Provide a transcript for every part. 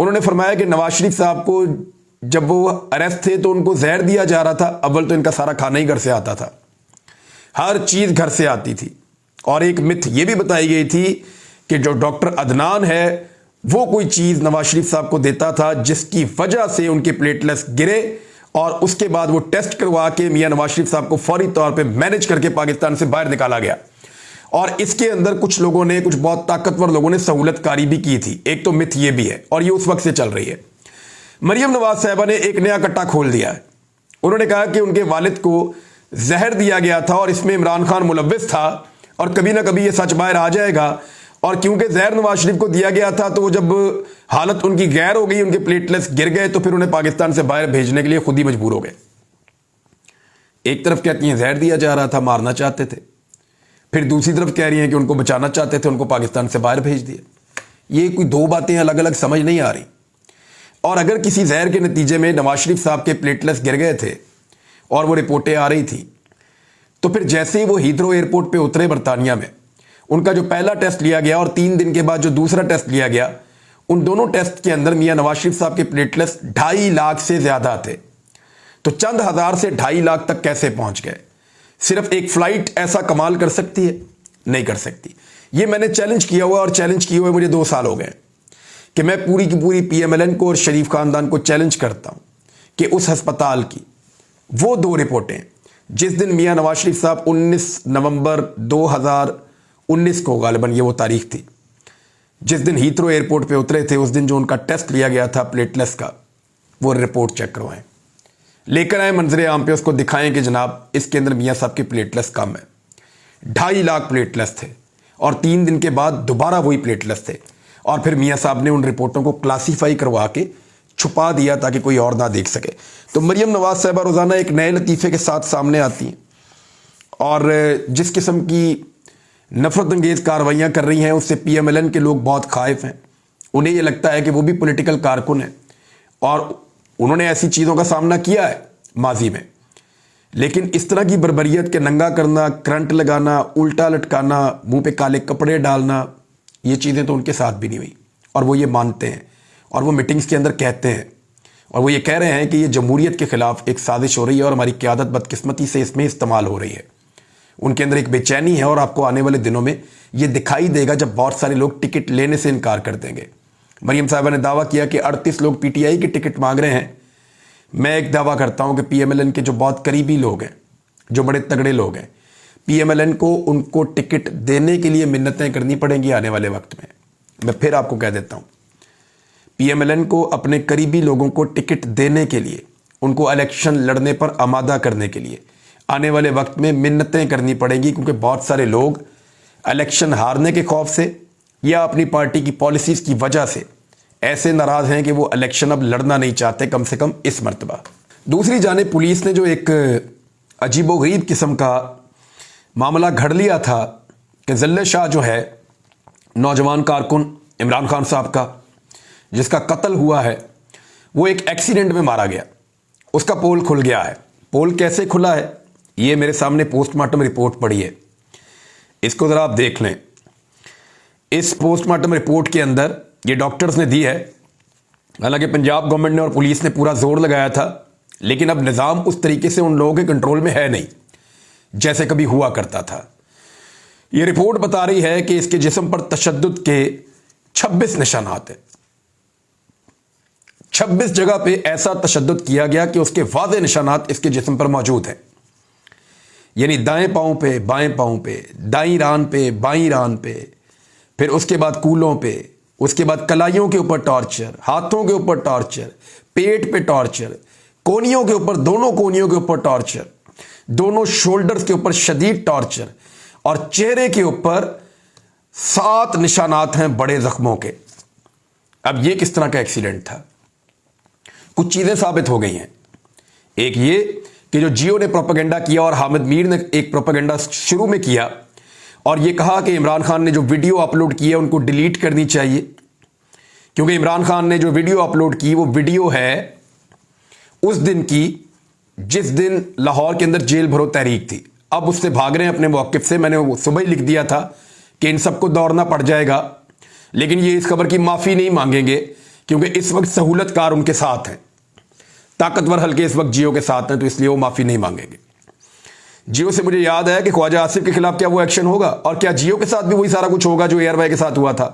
انہوں نے فرمایا کہ نواز شریف صاحب کو جب وہ اریسٹ تھے تو ان کو زہر دیا جا رہا تھا. اول تو ان کا سارا کھانا ہی گھر سے آتا تھا, ہر چیز گھر سے آتی تھی. اور ایک متھ یہ بھی بتائی گئی تھی کہ جو ڈاکٹر عدنان ہے وہ کوئی چیز نواز شریف صاحب کو دیتا تھا جس کی وجہ سے ان کے پلیٹلیٹس گرے, اور اس کے بعد وہ ٹیسٹ کروا کے میاں نواز شریف صاحب کو فوری طور پہ مینج کر کے پاکستان سے باہر نکالا گیا. اور اس کے اندر کچھ لوگوں نے, کچھ بہت طاقتور لوگوں نے سہولت کاری بھی کی تھی. ایک تو متھ یہ بھی ہے, اور یہ اس وقت سے چل رہی ہے. مریم نواز صاحبہ نے ایک نیا کٹا کھول دیا ہے. انہوں نے کہا کہ ان کے والد کو زہر دیا گیا تھا اور اس میں عمران خان ملوث تھا, اور کبھی نہ کبھی یہ سچ باہر آ جائے گا. اور کیونکہ زہر نواز شریف کو دیا گیا تھا تو وہ جب حالت ان کی غیر ہو گئی, ان کے پلیٹلیٹس گر گئے, تو پھر انہیں پاکستان سے باہر بھیجنے کے لیے خود ہی مجبور ہو گئے. ایک طرف کہتی ہیں زہر دیا جا رہا تھا, مارنا چاہتے تھے, پھر دوسری طرف کہہ رہی ہیں کہ ان کو بچانا چاہتے تھے, ان کو پاکستان سے باہر بھیج دیا. یہ کوئی دو باتیں الگ الگ سمجھ نہیں آ رہی. اور اگر کسی زہر کے نتیجے میں نواز شریف صاحب کے پلیٹلیٹس گر گئے تھے اور وہ رپورٹیں آ رہی تھیں, تو پھر جیسے ہی وہ ہیتھرو ایئرپورٹ پہ اترے برطانیہ میں, ان کا جو پہلا ٹیسٹ لیا گیا اور 3 دن کے بعد جو دوسرا ٹیسٹ لیا گیا, ان دونوں ٹیسٹ کے اندر میاں نواز شریف صاحب کے پلیٹلیٹس 2.5 لاکھ سے زیادہ تھے. تو چند ہزار سے 2.5 لاکھ تک کیسے پہنچ گئے؟ صرف ایک فلائٹ ایسا کمال کر سکتی ہے؟ نہیں کر سکتی. یہ میں نے چیلنج کیا ہوا, اور چیلنج کیے ہوئے مجھے 2 سال ہو گئے کہ میں پوری کی پوری پی ایم ایل این کو اور شریف خاندان کو چیلنج کرتا ہوں کہ اس ہسپتال کی وہ 2 رپورٹیں جس دن میاں نواز شریف صاحب 19 نومبر 2019 کو, غالباً یہ وہ تاریخ تھی جس دن ہیتھرو ایئرپورٹ پہ اترے تھے, اس دن جو ان کا ٹیسٹ لیا گیا تھا پلیٹلیٹس کا, وہ رپورٹ چیک کروائیں, لے کر آئیں منظر عام پہ, اس کو دکھائیں کہ جناب اس کے اندر میاں صاحب کے پلیٹلیٹس کم ہے. 2.5 لاکھ پلیٹلیٹس تھے, اور 3 دن کے بعد دوبارہ وہی پلیٹلیٹس تھے. اور پھر میاں صاحب نے ان رپورٹوں کو کلاسیفائی کروا کے چھپا دیا تاکہ کوئی اور نہ دیکھ سکے. تو مریم نواز صاحبہ روزانہ ایک نئے لطیفے کے ساتھ سامنے آتی ہیں, اور جس قسم کی نفرت انگیز کاروائیاں کر رہی ہیں اس سے پی ایم ایل این کے لوگ بہت خائف ہیں. انہیں یہ لگتا ہے کہ وہ بھی پولیٹیکل کارکن ہیں, اور انہوں نے ایسی چیزوں کا سامنا کیا ہے ماضی میں, لیکن اس طرح کی بربریت کے ننگا کرنا, کرنٹ لگانا, الٹا لٹکانا, منہ پہ کالے کپڑے ڈالنا, یہ چیزیں تو ان کے ساتھ بھی نہیں ہوئی. اور وہ یہ مانتے ہیں, اور وہ میٹنگز کے اندر کہتے ہیں, اور وہ یہ کہہ رہے ہیں کہ یہ جمہوریت کے خلاف ایک سازش ہو رہی ہے, اور ہماری قیادت بدقسمتی سے اس میں استعمال ہو رہی ہے. ان کے اندر ایک بے چینی ہے, اور آپ کو آنے والے دنوں میں یہ دکھائی دے گا جب بہت سارے لوگ ٹکٹ لینے سے انکار کر دیں گے. مریم صاحبہ نے دعویٰ کیا کہ 38 لوگ پی ٹی آئی کی ٹکٹ مانگ رہے ہیں. میں ایک دعویٰ کرتا ہوں کہ پی ایم ایل این کے جو بہت قریبی لوگ ہیں, جو بڑے تگڑے لوگ ہیں, پی ایم ایل این کو ان کو ٹکٹ دینے کے لیے منتیں کرنی پڑیں گی آنے والے وقت میں. میں پھر آپ کو کہہ دیتا ہوں, پی ایم ایل این کو اپنے قریبی لوگوں کو ٹکٹ دینے کے لیے, ان کو الیکشن لڑنے پر آمادہ کرنے کے لیے آنے والے وقت میں منتیں کرنی پڑیں گی, کیونکہ بہت سارے لوگ الیکشن ہارنے کے خوف سے یا اپنی پارٹی کی پالیسیز کی وجہ سے ایسے ناراض ہیں کہ وہ الیکشن اب لڑنا نہیں چاہتے, کم سے کم اس مرتبہ. دوسری جانب پولیس نے جو ایک عجیب و غریب قسم کا معاملہ گھڑ لیا تھا کہ ذلے شاہ جو ہے نوجوان کارکن عمران خان صاحب کا, جس کا قتل ہوا ہے, وہ ایک ایکسیڈنٹ میں مارا گیا. اس کا پول کھل گیا ہے. پول کیسے کھلا ہے؟ یہ میرے سامنے پوسٹ مارٹم رپورٹ پڑی ہے, اس کو ذرا آپ دیکھ لیں. اس پوسٹ مارٹم رپورٹ کے اندر یہ ڈاکٹرز نے دی ہے. حالانکہ پنجاب گورنمنٹ نے اور پولیس نے پورا زور لگایا تھا, لیکن اب نظام اس طریقے سے ان لوگوں کے کنٹرول میں ہے نہیں جیسے کبھی ہوا کرتا تھا. یہ رپورٹ بتا رہی ہے کہ اس کے جسم پر تشدد کے 26 نشانات ہیں. 26 جگہ پہ ایسا تشدد کیا گیا کہ اس کے واضح نشانات اس کے جسم پر موجود ہیں. یعنی دائیں پاؤں پہ, بائیں پاؤں پہ, دائیں ران پہ, بائیں ران پہ, پھر اس کے بعد کولوں پہ, اس کے بعد کلائیوں کے اوپر ٹارچر, ہاتھوں کے اوپر ٹارچر, پیٹ پہ ٹارچر, کونیوں کے اوپر, دونوں کونیوں کے اوپر ٹارچر, دونوں شولڈرز کے اوپر شدید ٹارچر, اور چہرے کے اوپر 7 نشانات ہیں بڑے زخموں کے. اب یہ کس طرح کا ایکسیڈنٹ تھا؟ کچھ چیزیں ثابت ہو گئی ہیں. ایک یہ کہ جو جیو نے پروپیگنڈا کیا اور حامد میر نے ایک پروپیگنڈا شروع میں کیا اور یہ کہا کہ عمران خان نے جو ویڈیو اپلوڈ کی ہے ان کو ڈیلیٹ کرنی چاہیے, کیونکہ عمران خان نے جو ویڈیو اپلوڈ کی وہ ویڈیو ہے اس دن کی جس دن لاہور کے اندر جیل بھرو تحریک تھی. اب اس سے بھاگ رہے ہیں اپنے موقف سے. میں نے صبح ہی لکھ دیا تھا کہ ان سب کو دوڑنا پڑ جائے گا, لیکن یہ اس خبر کی معافی نہیں مانگیں گے کیونکہ اس وقت سہولت کار ان کے ساتھ ہیں، طاقتور حلقے اس وقت جیو کے ساتھ ہیں، تو اس لیے وہ معافی نہیں مانگیں گے۔ جیو سے مجھے یاد ہے کہ خواجہ آصف کے خلاف کیا وہ ایکشن ہوگا، اور کیا جیو کے ساتھ بھی وہی سارا کچھ ہوگا جو ایئر وائی کے ساتھ ہوا تھا؟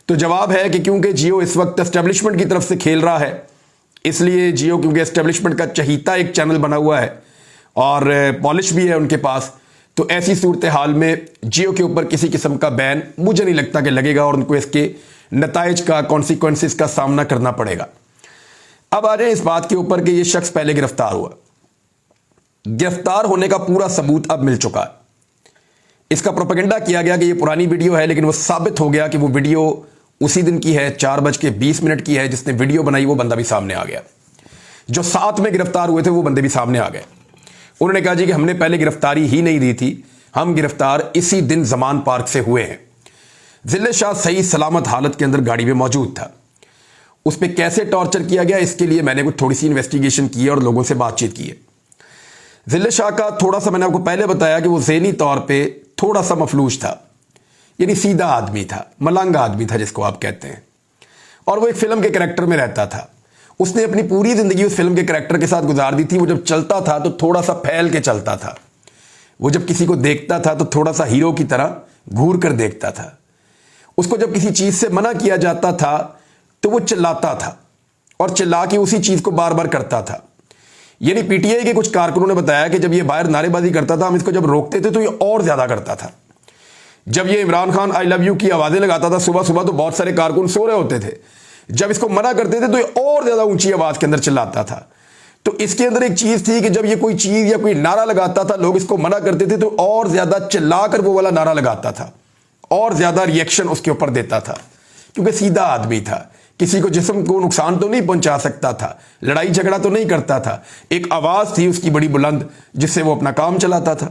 تو جواب ہے کہ کیونکہ جیو اس وقت اسٹیبلشمنٹ کی طرف سے کھیل رہا ہے، اس لیے جیو کیونکہ اسٹیبلشمنٹ کا چہیتا ایک چینل بنا ہوا ہے اور پالش بھی ہے ان کے پاس، تو ایسی صورتحال میں جیو کے اوپر کسی قسم کا بین مجھے نہیں لگتا کہ لگے گا، اور ان کو اس کے نتائج کا، کانسیکوینسز کا سامنا کرنا پڑے گا۔ اب آ جائیں اس بات کے اوپر کہ یہ شخص پہلے گرفتار ہوا، گرفتار ہونے کا پورا ثبوت اب مل چکا ہے۔ اس کا پروپیگنڈا کیا گیا کہ یہ پرانی ویڈیو ہے، لیکن وہ ثابت ہو گیا کہ وہ ویڈیو اسی دن کی ہے، 4:20 کی ہے، جس نے ویڈیو بنائی وہ بندہ بھی سامنے آ گیا۔ جو ساتھ میں گرفتار ہوئے تھے وہ بندے بھی سامنے آ گئے۔ انہوں نے کہا جی کہ ہم نے پہلے گرفتاری ہی نہیں دی تھی، ہم گرفتار اسی دن زمان پارک سے ہوئے ہیں۔ ذلِ شاہ صحیح سلامت حالت کے اندر گاڑی میں موجود تھا۔ اس پہ کیسے ٹارچر کیا گیا، اس کے لیے میں نے کچھ تھوڑی سی انویسٹیگیشن کی اور لوگوں سے بات چیت کی ہے۔ ذلِ شاہ کا تھوڑا سا میں نے آپ کو پہلے بتایا کہ وہ ذہنی طور پہ تھوڑا سا مفلوج تھا، یعنی سیدھا آدمی تھا، ملنگ آدمی تھا جس کو آپ کہتے ہیں، اور وہ ایک فلم کے کریکٹر میں رہتا تھا۔ اس نے اپنی پوری زندگی اس فلم کے کریکٹر کے ساتھ گزار دی تھی۔ وہ جب چلتا تھا تو تھوڑا سا پھیل کے چلتا تھا، وہ جب کسی کو دیکھتا تھا تو تھوڑا سا ہیرو کی طرح گھور کر دیکھتا تھا۔ اس کو جب کسی چیز سے منع کیا جاتا تھا تو وہ چلاتا تھا، اور چلا کے اسی چیز کو بار بار کرتا تھا۔ یعنی پی ٹی آئی کے کچھ کارکنوں نے بتایا کہ جب یہ باہر نعرے بازی کرتا تھا، ہم اس کو جب روکتے تھے تو یہ اور زیادہ کرتا تھا۔ جب یہ عمران خان آئی لو یو کی آوازیں لگاتا تھا صبح صبح، تو بہت سارے کارکن سو رہے ہوتے تھے، جب اس کو منع کرتے تھے تو یہ اور زیادہ اونچی آواز کے اندر چلاتا تھا۔ تو اس کے اندر ایک چیز تھی کہ جب یہ کوئی چیز یا کوئی نعرہ لگاتا تھا، لوگ اس کو منع کرتے تھے تو اور زیادہ چلا کر وہ والا نعرہ لگاتا تھا، اور زیادہ ریئیکشن اس کے اوپر دیتا تھا، کیونکہ سیدھا آدمی تھا، کسی کو جسم کو نقصان تو نہیں پہنچا سکتا تھا، لڑائی جھگڑا تو نہیں کرتا تھا، ایک آواز تھی اس کی بڑی بلند جس سے وہ اپنا کام چلاتا تھا۔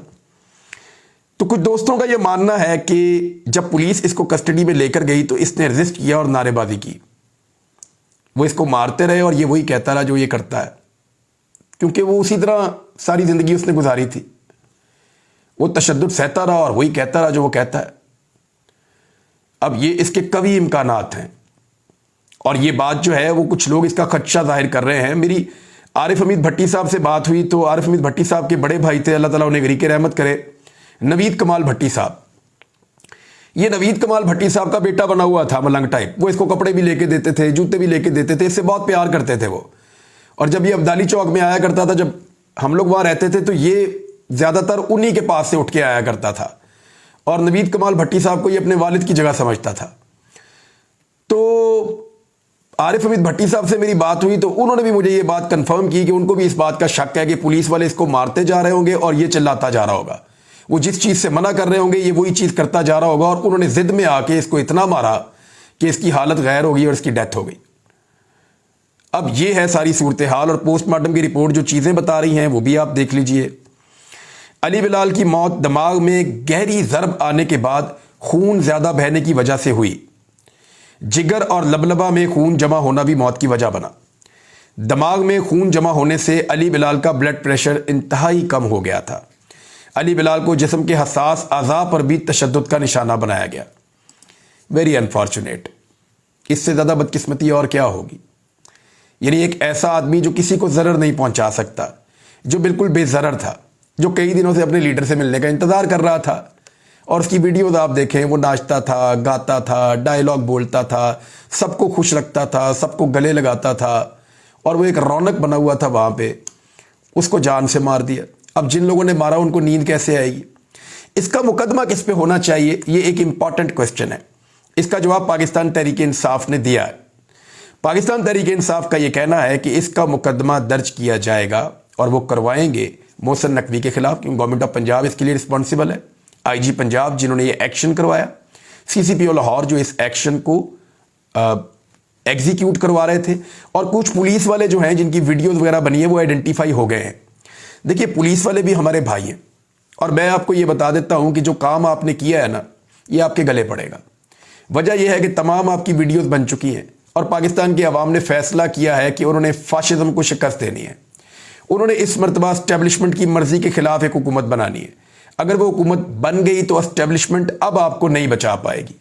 تو کچھ دوستوں کا یہ ماننا ہے کہ جب پولیس اس کو کسٹڈی میں لے کر گئی تو اس نے ریزسٹ کیا اور نعرے بازی کی۔ وہ اس کو مارتے رہے اور یہ وہی کہتا رہا جو یہ کرتا ہے، کیونکہ وہ اسی طرح ساری زندگی اس نے گزاری تھی۔ وہ تشدد سہتا رہا اور وہی کہتا رہا جو وہ کہتا ہے۔ اب یہ اس کے قوی امکانات ہیں، اور یہ بات جو ہے وہ کچھ لوگ اس کا خدشہ ظاہر کر رہے ہیں۔ میری عارف حمید بھٹی صاحب سے بات ہوئی تو عارف حمید بھٹی صاحب کے بڑے بھائی تھے، اللہ تعالیٰ انہیں غریق رحمت کرے، نوید کمال بھٹی صاحب۔ یہ نوید کمال بھٹی صاحب کا بیٹا بنا ہوا تھا ملنگ ٹائپ، وہ اس کو کپڑے بھی لے کے دیتے تھے، جوتے بھی لے کے دیتے تھے، اس سے بہت پیار کرتے تھے وہ۔ اور جب یہ عبدالی چوک میں آیا کرتا تھا، جب ہم لوگ وہاں رہتے تھے، تو یہ زیادہ تر انہی کے پاس سے اٹھ کے آیا کرتا تھا، اور نوید کمال بھٹی صاحب کو یہ اپنے والد کی جگہ سمجھتا تھا۔ تو عارف حمید بھٹی صاحب سے میری بات ہوئی تو انہوں نے بھی مجھے یہ بات کنفرم کی کہ ان کو بھی اس بات کا شک ہے کہ پولیس والے اس کو مارتے جا رہے ہوں گے اور یہ چلاتا جا رہا ہوگا، وہ جس چیز سے منع کر رہے ہوں گے یہ وہی چیز کرتا جا رہا ہوگا، اور انہوں نے ضد میں آ کے اس کو اتنا مارا کہ اس کی حالت غیر ہو گئی اور اس کی ڈیتھ ہو گئی۔ اب یہ ہے ساری صورتحال، اور پوسٹ مارٹم کی رپورٹ جو چیزیں بتا رہی ہیں وہ بھی آپ دیکھ لیجئے۔ علی بلال کی موت دماغ میں گہری ضرب آنے کے بعد خون زیادہ بہنے کی وجہ سے ہوئی۔ جگر اور لبلبہ میں خون جمع ہونا بھی موت کی وجہ بنا۔ دماغ میں خون جمع ہونے سے علی بلال کا بلڈ پریشر انتہائی کم ہو گیا تھا۔ علی بلال کو جسم کے حساس اعضاء پر بھی تشدد کا نشانہ بنایا گیا۔ ویری انفارچونیٹ، اس سے زیادہ بدقسمتی اور کیا ہوگی؟ یعنی ایک ایسا آدمی جو کسی کو ضرر نہیں پہنچا سکتا، جو بالکل بے ضرر تھا، جو کئی دنوں سے اپنے لیڈر سے ملنے کا انتظار کر رہا تھا، اور اس کی ویڈیوز آپ دیکھیں، وہ ناچتا تھا، گاتا تھا، ڈائیلاگ بولتا تھا، سب کو خوش رکھتا تھا، سب کو گلے لگاتا تھا، اور وہ ایک رونق بنا ہوا تھا وہاں پہ، اس کو جان سے مار دیا۔ اب جن لوگوں نے مارا ان کو نیند کیسے آئے گی؟ اس کا مقدمہ کس پہ ہونا چاہیے، یہ ایک امپورٹنٹ کوسچن ہے۔ اس کا جواب پاکستان تحریک انصاف نے دیا ہے۔ پاکستان تحریک انصاف کا یہ کہنا ہے کہ اس کا مقدمہ درج کیا جائے گا اور وہ کروائیں گے محسن نقوی کے خلاف، کیونکہ گورنمنٹ آف پنجاب اس کے لیے رسپانسبل ہے، آئی جی پنجاب جنہوں نے یہ ایکشن کروایا، سی سی پی او لاہور جو اس ایکشن کو ایگزیکیوٹ کروا رہے تھے، اور کچھ پولیس والے جو ہیں جن کی ویڈیوز وغیرہ بنی ہے وہ آئیڈینٹیفائی ہو گئے ہیں۔ دیکھیے پولیس والے بھی ہمارے بھائی ہیں، اور میں آپ کو یہ بتا دیتا ہوں کہ جو کام آپ نے کیا ہے نا، یہ آپ کے گلے پڑے گا۔ وجہ یہ ہے کہ تمام آپ کی ویڈیوز بن چکی ہیں، اور پاکستان کی عوام نے فیصلہ کیا ہے کہ انہوں نے فاشزم کو شکست دینی ہے۔ انہوں نے اس مرتبہ اسٹیبلشمنٹ کی مرضی کے خلاف ایک حکومت بنانی ہے۔ اگر وہ حکومت بن گئی تو اسٹیبلشمنٹ اب آپ کو نہیں بچا پائے گی۔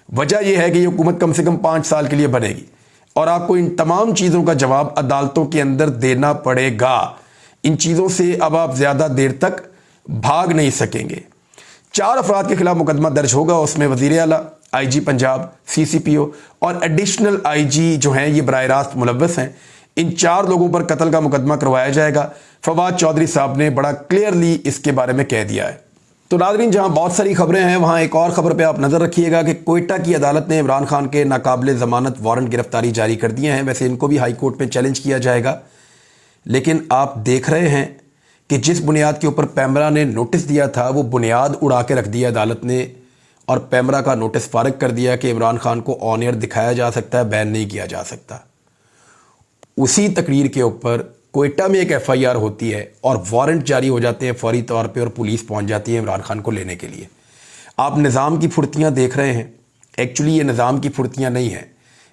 وجہ یہ ہے کہ یہ حکومت کم سے کم 5 سال کے لیے بنے گی، اور آپ کو ان تمام چیزوں کا جواب عدالتوں کے اندر دینا پڑے گا. ان چیزوں سے اب آپ زیادہ دیر تک بھاگ نہیں سکیں گے. 4 افراد کے خلاف مقدمہ درج ہوگا. اس میں وزیر اعلیٰ، آئی جی پنجاب، سی سی پی او اور ایڈیشنل آئی جی جو ہیں یہ براہ راست ملوث ہیں. ان 4 لوگوں پر قتل کا مقدمہ کروایا جائے گا. فواد چودھری صاحب نے بڑا کلیئرلی اس کے بارے میں کہہ دیا ہے. تو ناظرین، جہاں بہت ساری خبریں ہیں وہاں ایک اور خبر پہ آپ نظر رکھیے گا کہ کوئٹہ کی عدالت نے عمران خان کے ناقابل ضمانت وارنٹ گرفتاری جاری کر دیے ہیں. ویسے ان کو بھی ہائی کورٹ میں چیلنج کیا جائے گا، لیکن آپ دیکھ رہے ہیں کہ جس بنیاد کے اوپر پیمرا نے نوٹس دیا تھا وہ بنیاد اڑا کے رکھ دیا عدالت نے، اور پیمرا کا نوٹس فارغ کر دیا کہ عمران خان کو آن ایئر دکھایا جا سکتا ہے، بین نہیں کیا جا سکتا. اسی تقریر کے اوپر کوئٹہ میں ایک ایف آئی آر ہوتی ہے اور وارنٹ جاری ہو جاتے ہیں فوری طور پہ، اور پولیس پہنچ جاتی ہے عمران خان کو لینے کے لیے. آپ نظام کی پھرتیاں دیکھ رہے ہیں. ایکچولی یہ نظام کی پھرتیاں نہیں ہیں،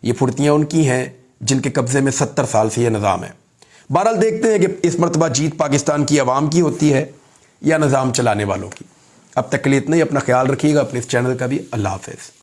یہ پھرتیاں ان کی ہیں جن کے قبضے میں 70 سال سے یہ نظام ہے. بہرحال دیکھتے ہیں کہ اس مرتبہ جیت پاکستان کی عوام کی ہوتی ہے یا نظام چلانے والوں کی. اب تک کے لیے اتنا ہی. اپنا خیال رکھیے گا، اپنے اس چینل کا بھی. اللہ حافظ.